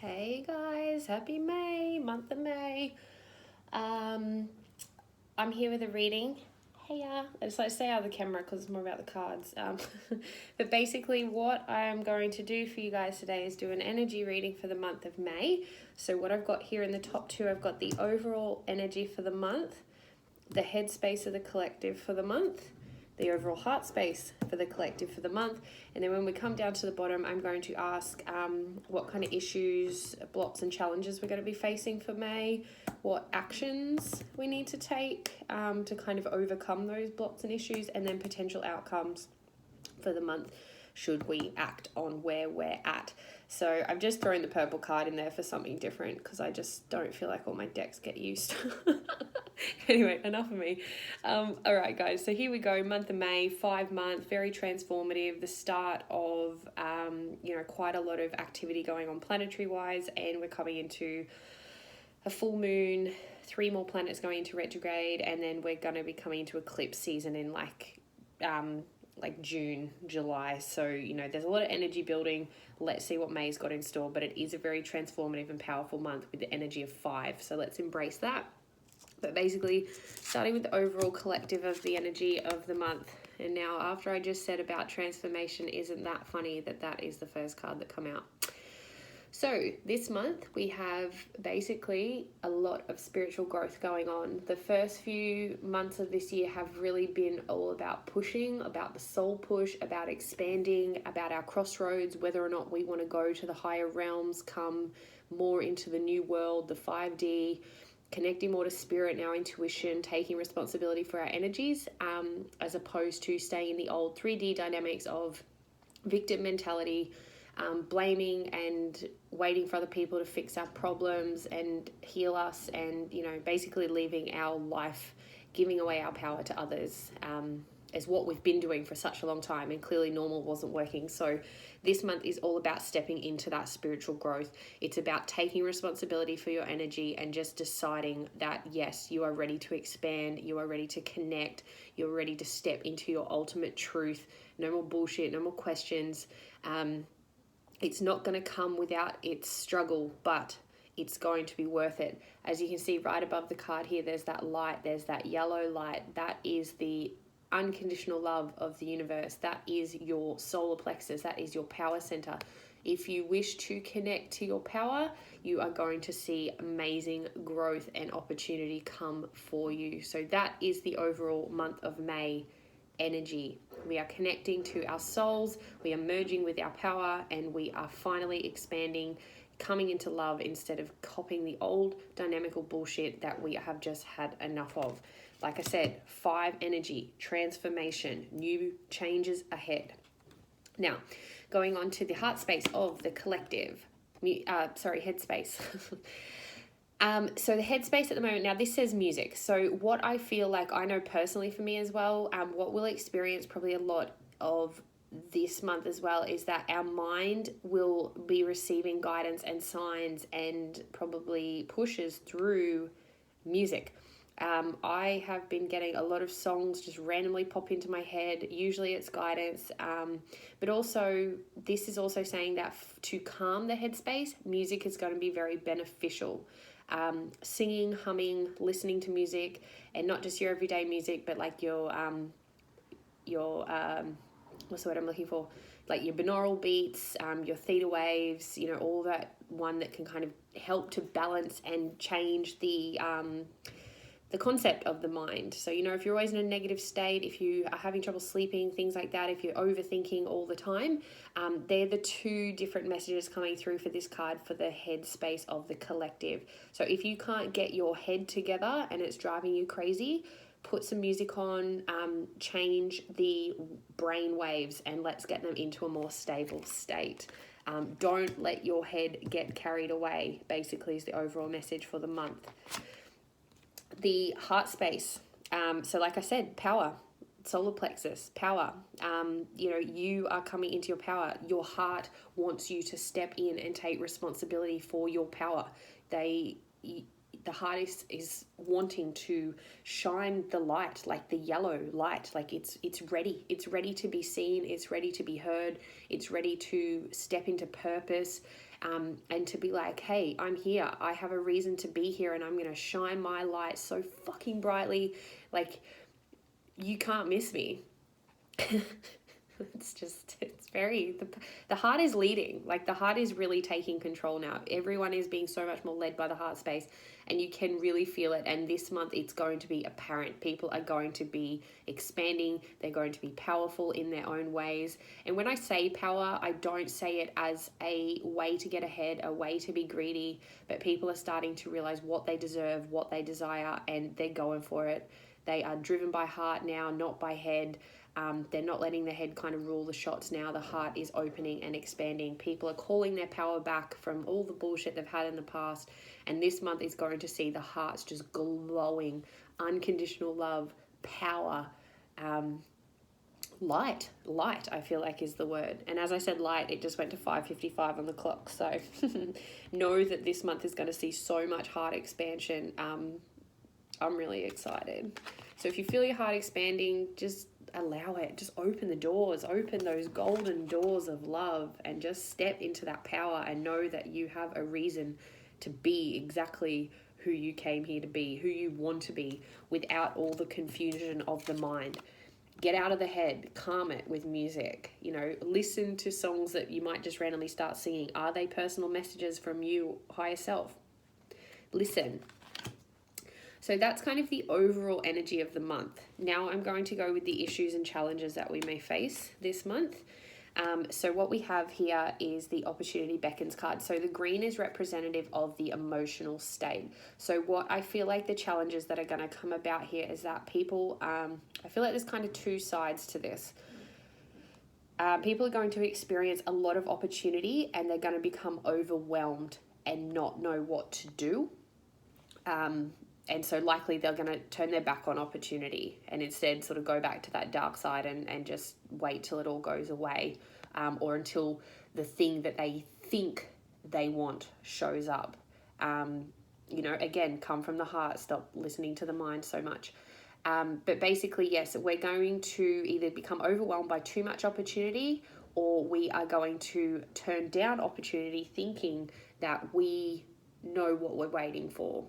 Hey guys, happy May, month of May. I'm here with a reading. Hey, I just like to stay out of the camera because it's more about the cards. But basically, what I'm going to do for you guys today is do an energy reading for the month of May. So, what I've got here in the top two, I've got the overall energy for the month, the headspace of the collective for the month, the overall heart space for the collective for the month. And then when we come down to the bottom, I'm going to ask what kind of issues, blocks and challenges we're going to be facing for May, what actions we need to take to kind of overcome those blocks and issues, and then potential outcomes for the month should we act on where we're at. So I've just thrown the purple card in there for something different because I just don't feel like all my decks get used. Anyway, enough of me. All right, guys, so here we go. Month of May, 5 months, very transformative. The start of, quite a lot of activity going on planetary-wise, and we're coming into a full moon, 3 more planets going into retrograde, and then we're going to be coming into eclipse season in like June, July. So, there's a lot of energy building. Let's see what May's got in store, but it is a very transformative and powerful month with the energy of 5. So let's embrace that. But basically, starting with the overall collective of the energy of the month. And now, after I just said about transformation, isn't that funny that that is the first card that come out? So this month we have basically a lot of spiritual growth going on. The first few months of this year have really been all about pushing, about the soul push, about expanding, about our crossroads, whether or not we want to go to the higher realms, come more into the new world, the 5D, connecting more to spirit and our intuition, taking responsibility for our energies, as opposed to staying in the old 3D dynamics of victim mentality, blaming and waiting for other people to fix our problems and heal us, and basically leaving our life, giving away our power to others, is what we've been doing for such a long time, and clearly normal wasn't working. So this month is all about stepping into that spiritual growth. It's about taking responsibility for your energy and just deciding that yes, you are ready to expand, you are ready to connect, you're ready to step into your ultimate truth. No more bullshit, no more questions. It's not going to come without its struggle, but it's going to be worth it. As you can see right above the card here, there's that light, there's that yellow light. That is the unconditional love of the universe. That is your solar plexus. That is your power center. If you wish to connect to your power, you are going to see amazing growth and opportunity come for you. So that is the overall month of May energy. We are connecting to our souls, we are merging with our power, and we are finally expanding, coming into love instead of copying the old dynamical bullshit that we have just had enough of. Like I said, 5 energy, transformation, new changes ahead. Now, going on to the heart space of the collective, headspace. So the headspace at the moment, now this says music. So what I feel like, I know personally for me as well, what we'll experience probably a lot of this month as well is that our mind will be receiving guidance and signs and probably pushes through music. I have been getting a lot of songs just randomly pop into my head. Usually it's guidance, but also this is also saying that to calm the headspace, music is going to be very beneficial. Singing, humming, listening to music, and not just your everyday music, but like your what's the word I'm looking for? Like your binaural beats, your theta waves, all that one that can kind of help to balance and change the concept of the mind. So, if you're always in a negative state, if you are having trouble sleeping, things like that, if you're overthinking all the time, they're the 2 different messages coming through for this card for the headspace of the collective. So if you can't get your head together and it's driving you crazy, put some music on, change the brain waves, and let's get them into a more stable state. Don't let your head get carried away, basically, is the overall message for the month. The heart space. So like I said, power, solar plexus, power. You are coming into your power. Your heart wants you to step in and take responsibility for your power. The heart is wanting to shine the light, like the yellow light, like it's ready. It's ready to be seen. It's ready to be heard. It's ready to step into purpose. and to be like, hey, I'm here. I have a reason to be here, and I'm going to shine my light so fucking brightly. Like, you can't miss me. It's very, the heart is leading. Like, the heart is really taking control now. Everyone is being so much more led by the heart space, and you can really feel it. And this month it's going to be apparent. People are going to be expanding. They're going to be powerful in their own ways. And when I say power, I don't say it as a way to get ahead, a way to be greedy, but people are starting to realize what they deserve, what they desire, and they're going for it. They are driven by heart now, not by head. They're not letting the head kind of rule the shots now. The heart is opening and expanding. People are calling their power back from all the bullshit they've had in the past. And this month is going to see the hearts just glowing, unconditional love, power, light, I feel like is the word. And as I said, light, it just went to 5:55 on the clock. So know that this month is going to see so much heart expansion. I'm really excited. So if you feel your heart expanding, just allow it. Just open the doors, open those golden doors of love, and just step into that power and know that you have a reason to be exactly who you came here to be, who you want to be, without all the confusion of the mind. Get out of the head, calm it with music, listen to songs that you might just randomly start singing. Are they personal messages from you higher self? Listen. So that's kind of the overall energy of the month. Now I'm going to go with the issues and challenges that we may face this month. So what we have here is the opportunity beckons card. So the green is representative of the emotional state. So what I feel like the challenges that are going to come about here is that people, I feel like there's kind of two sides to this. People are going to experience a lot of opportunity, and they're going to become overwhelmed and not know what to do. And so likely they're going to turn their back on opportunity and instead sort of go back to that dark side and just wait till it all goes away, or until the thing that they think they want shows up. Again, come from the heart, stop listening to the mind so much. But basically, yes, we're going to either become overwhelmed by too much opportunity, or we are going to turn down opportunity thinking that we know what we're waiting for.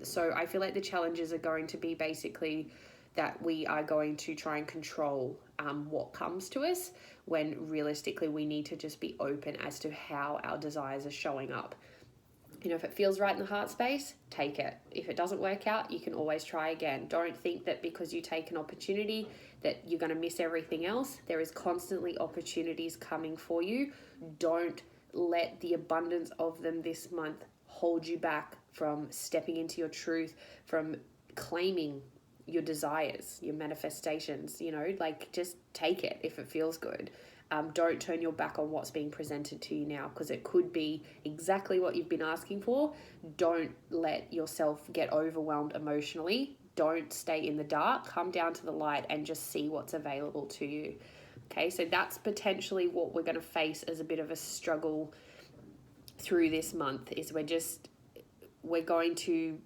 So I feel like the challenges are going to be basically that we are going to try and control what comes to us, when realistically we need to just be open as to how our desires are showing up. If it feels right in the heart space, take it. If it doesn't work out, you can always try again. Don't think that because you take an opportunity that you're going to miss everything else. There is constantly opportunities coming for you. Don't let the abundance of them this month hold you back from stepping into your truth, from claiming your desires, your manifestations. Just take it if it feels good. Don't turn your back on what's being presented to you now, because it could be exactly what you've been asking for. Don't let yourself get overwhelmed emotionally. Don't stay in the dark. Come down to the light and just see what's available to you. Okay, so that's potentially what we're going to face as a bit of a struggle through this month, is we're going to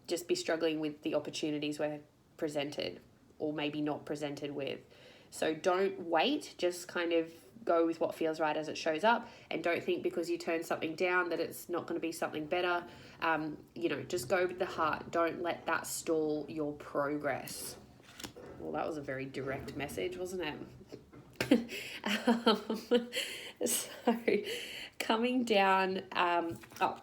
just be struggling with the opportunities we're presented or maybe not presented with. So don't wait, just kind of go with what feels right as it shows up, and don't think because you turn something down that it's not going to be something better. Just go with the heart. Don't let that stall your progress. Well, that was a very direct message, wasn't it? So coming down,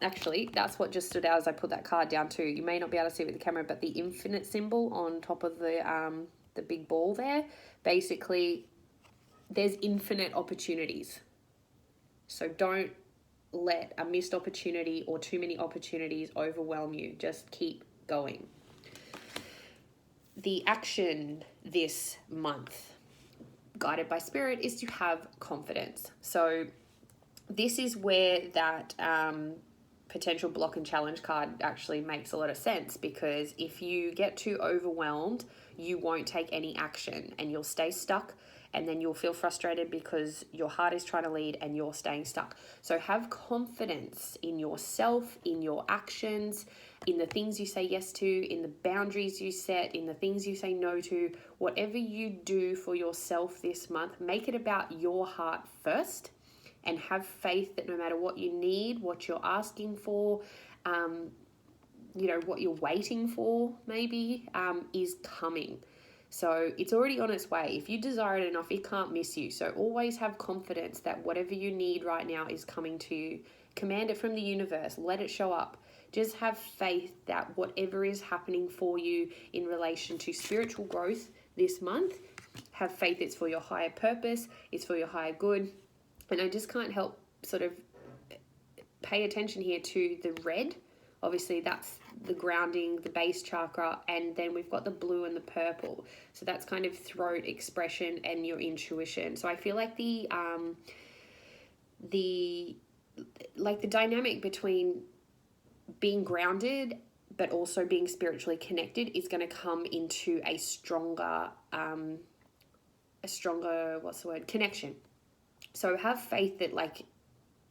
actually, that's what just stood out as I put that card down too. You may not be able to see it with the camera, but the infinite symbol on top of the big ball there, basically there's infinite opportunities. So don't let a missed opportunity or too many opportunities overwhelm you. Just keep going. The action this month, guided by spirit, is to have confidence. So this is where that potential block and challenge card actually makes a lot of sense, because if you get too overwhelmed, you won't take any action and you'll stay stuck, and then you'll feel frustrated because your heart is trying to lead and you're staying stuck. So have confidence in yourself, in your actions, in the things you say yes to, in the boundaries you set, in the things you say no to. Whatever you do for yourself this month, make it about your heart first. and have faith that no matter what you need, what you're asking for, what you're waiting for maybe, is coming. So it's already on its way. If you desire it enough, it can't miss you. So always have confidence that whatever you need right now is coming to you. Command it from the universe. Let it show up. Just have faith that whatever is happening for you in relation to spiritual growth this month, have faith it's for your higher purpose, it's for your higher good. And I just can't help sort of pay attention here to the red. Obviously, that's the grounding, the base chakra, and then we've got the blue and the purple. So that's kind of throat expression and your intuition. So I feel like the dynamic between being grounded but also being spiritually connected is going to come into a stronger connection. So have faith that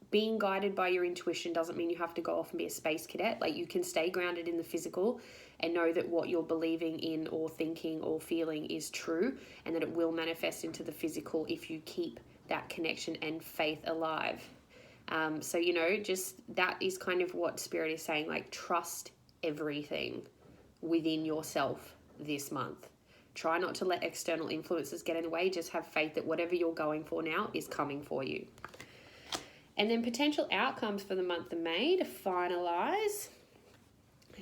being guided by your intuition doesn't mean you have to go off and be a space cadet. You can stay grounded in the physical and know that what you're believing in or thinking or feeling is true, and that it will manifest into the physical if you keep that connection and faith alive. So just that is kind of what Spirit is saying, trust everything within yourself this month. Try not to let external influences get in the way. Just have faith that whatever you're going for now is coming for you. And then potential outcomes for the month of May to finalize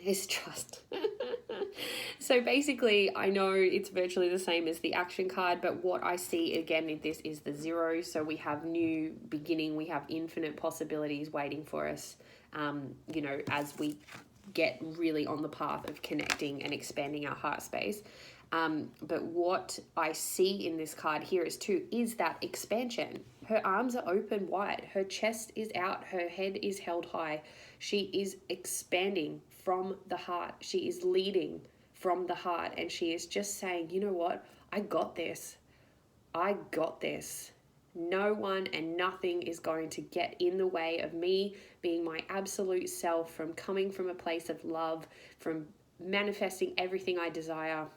is trust. So basically, I know it's virtually the same as the action card, but what I see again in this is the 0. So we have new beginning, we have infinite possibilities waiting for us, as we get really on the path of connecting and expanding our heart space. But what I see in this card here is that expansion. Her arms are open wide. Her chest is out. Her head is held high. She is expanding from the heart. She is leading from the heart. And she is just saying, you know what? I got this. I got this. No one and nothing is going to get in the way of me being my absolute self, from coming from a place of love, from manifesting everything I desire.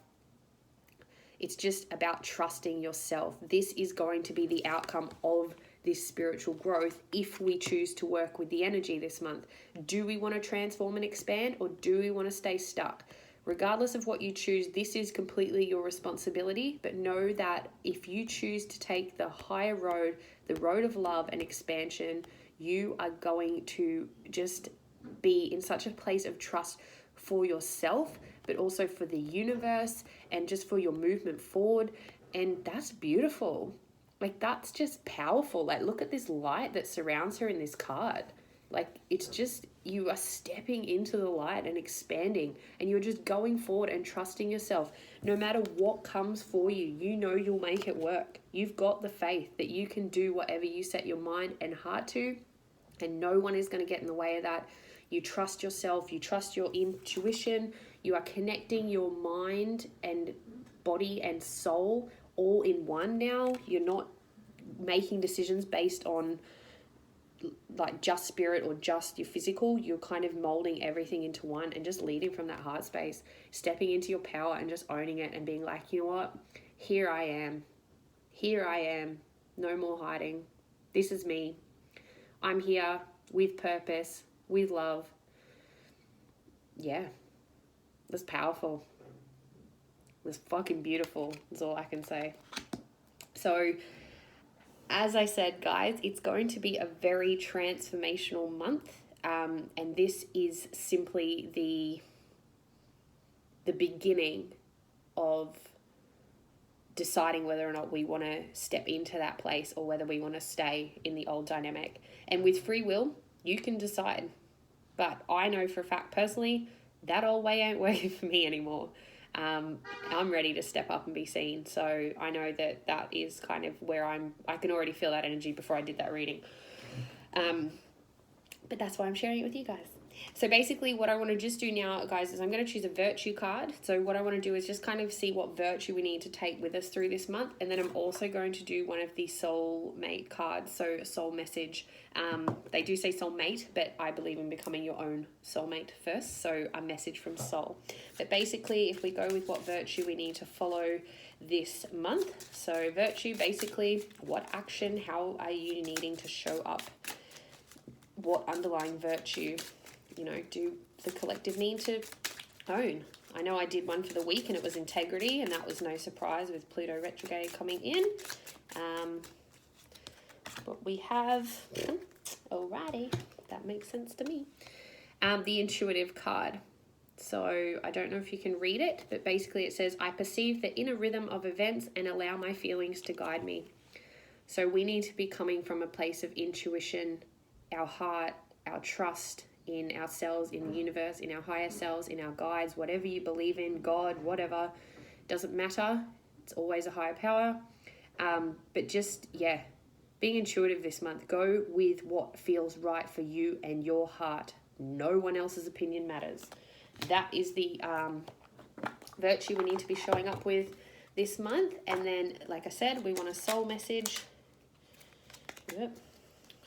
It's just about trusting yourself. This is going to be the outcome of this spiritual growth if we choose to work with the energy this month. Do we want to transform and expand, or do we want to stay stuck? Regardless of what you choose, this is completely your responsibility, but know that if you choose to take the higher road, the road of love and expansion, you are going to just be in such a place of trust for yourself, but also for the universe and just for your movement forward. And that's beautiful. That's just powerful. Look at this light that surrounds her in this card. It's just, you are stepping into the light and expanding, and you're just going forward and trusting yourself. No matter what comes for you, you'll make it work. You've got the faith that you can do whatever you set your mind and heart to, and no one is going to get in the way of that. You trust yourself, you trust your intuition, you are connecting your mind and body and soul all in one now. You're not making decisions based on just spirit or just your physical. You're kind of molding everything into one and just leading from that heart space, stepping into your power and just owning it and being like, you know what, here I am, no more hiding. This is me. I'm here with purpose, with love. Yeah, that's powerful. It's fucking beautiful. That's all I can say. So, as I said, guys, it's going to be a very transformational month, and this is simply the beginning of deciding whether or not we want to step into that place or whether we want to stay in the old dynamic. And with free will, you can decide. But I know for a fact, personally, that old way ain't working for me anymore. I'm ready to step up and be seen. So I know that is kind of where I can already feel that energy before I did that reading. but that's why I'm sharing it with you guys. So basically what I want to just do now, guys, is I'm going to choose a virtue card. So what I want to do is just kind of see what virtue we need to take with us through this month. And then I'm also going to do one of the soulmate cards. So a soul message. They do say soulmate, but I believe in becoming your own soulmate first. So a message from soul. But basically, if we go with what virtue we need to follow this month. So virtue, basically, what action, how are you needing to show up? What underlying virtue, you know, do the collective need to own? I know I did one for the week and it was integrity, and that was no surprise with Pluto retrograde coming in. But we have, alrighty, that makes sense to me. The intuitive card. So I don't know if you can read it, but basically it says, I perceive the inner rhythm of events and allow my feelings to guide me. So we need to be coming from a place of intuition, our heart, our trust in ourselves, in the universe, in our higher selves, in our guides, whatever you believe in, God, whatever, doesn't matter. It's always a higher power. But just, being intuitive this month. Go with what feels right for you and your heart. No one else's opinion matters. That is the virtue we need to be showing up with this month. And then, like I said, we want a soul message. Yep.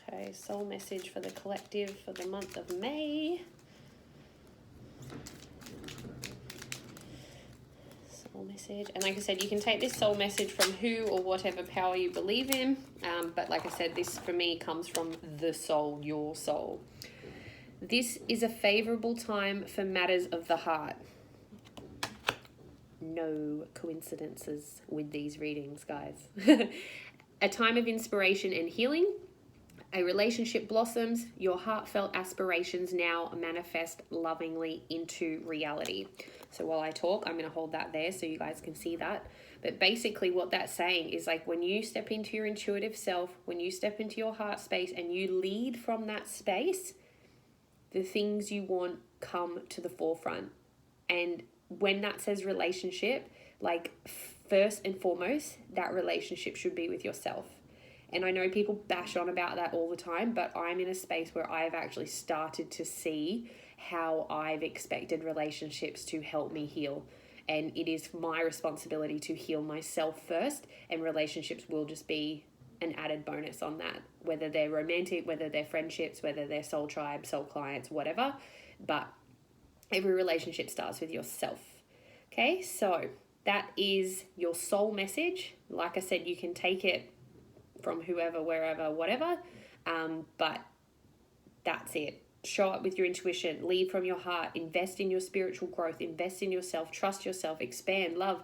Okay, soul message for the collective for the month of May. Soul message. And like I said, you can take this soul message from who or whatever power you believe in. But like I said, this for me comes from the soul, your soul. This is a favorable time for matters of the heart. No coincidences with these readings, guys. A time of inspiration and healing. A relationship blossoms. Your heartfelt aspirations now manifest lovingly into reality. So while I talk, I'm going to hold that there so you guys can see that. But basically what that's saying is, like, when you step into your intuitive self, when you step into your heart space and you lead from that space, the things you want come to the forefront. And when that says relationship, like, first and foremost, that relationship should be with yourself. And I know people bash on about that all the time, but I'm in a space where I've actually started to see how I've expected relationships to help me heal. And it is my responsibility to heal myself first, and relationships will just be an added bonus on that, whether they're romantic, whether they're friendships, whether they're soul tribe, soul clients, whatever. But every relationship starts with yourself. Okay, so that is your soul message. Like I said, you can take it from whoever, wherever, whatever, but that's it. Show up with your intuition, lead from your heart, invest in your spiritual growth, invest in yourself, trust yourself, expand, love,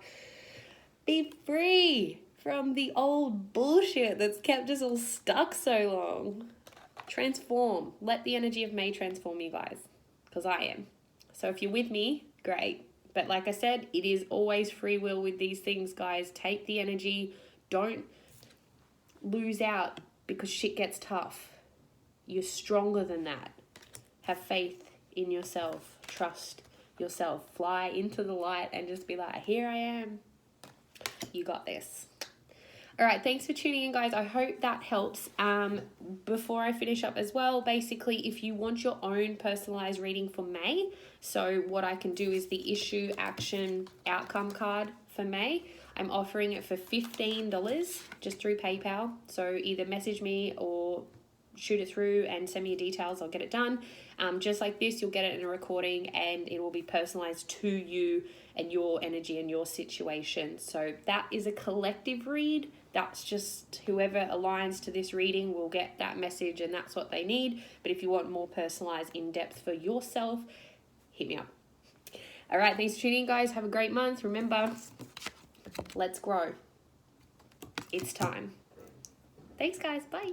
be free from the old bullshit that's kept us all stuck so long. Transform. Let the energy of May transform you guys, because I am. So if you're with me, great. But like I said, it is always free will with these things, guys. Take the energy. Don't lose out because shit gets tough. You're stronger than that. Have faith in yourself. Trust yourself. Fly into the light and just be like, here I am. You got this. All right, thanks for tuning in, guys. I hope that helps. Before I finish up as well, basically, if you want your own personalized reading for May, so what I can do is the issue, action, outcome card for May. I'm offering it for $15 just through PayPal. So either message me or shoot it through and send me your details. I'll get it done. Just like this, you'll get it in a recording and it will be personalized to you and your energy and your situation. So that is a collective read. That's just whoever aligns to this reading will get that message, and that's what they need. But if you want more personalized, in-depth for yourself, hit me up. All right, thanks for tuning in, guys. Have a great month. Remember, let's grow. It's time. Thanks, guys. Bye.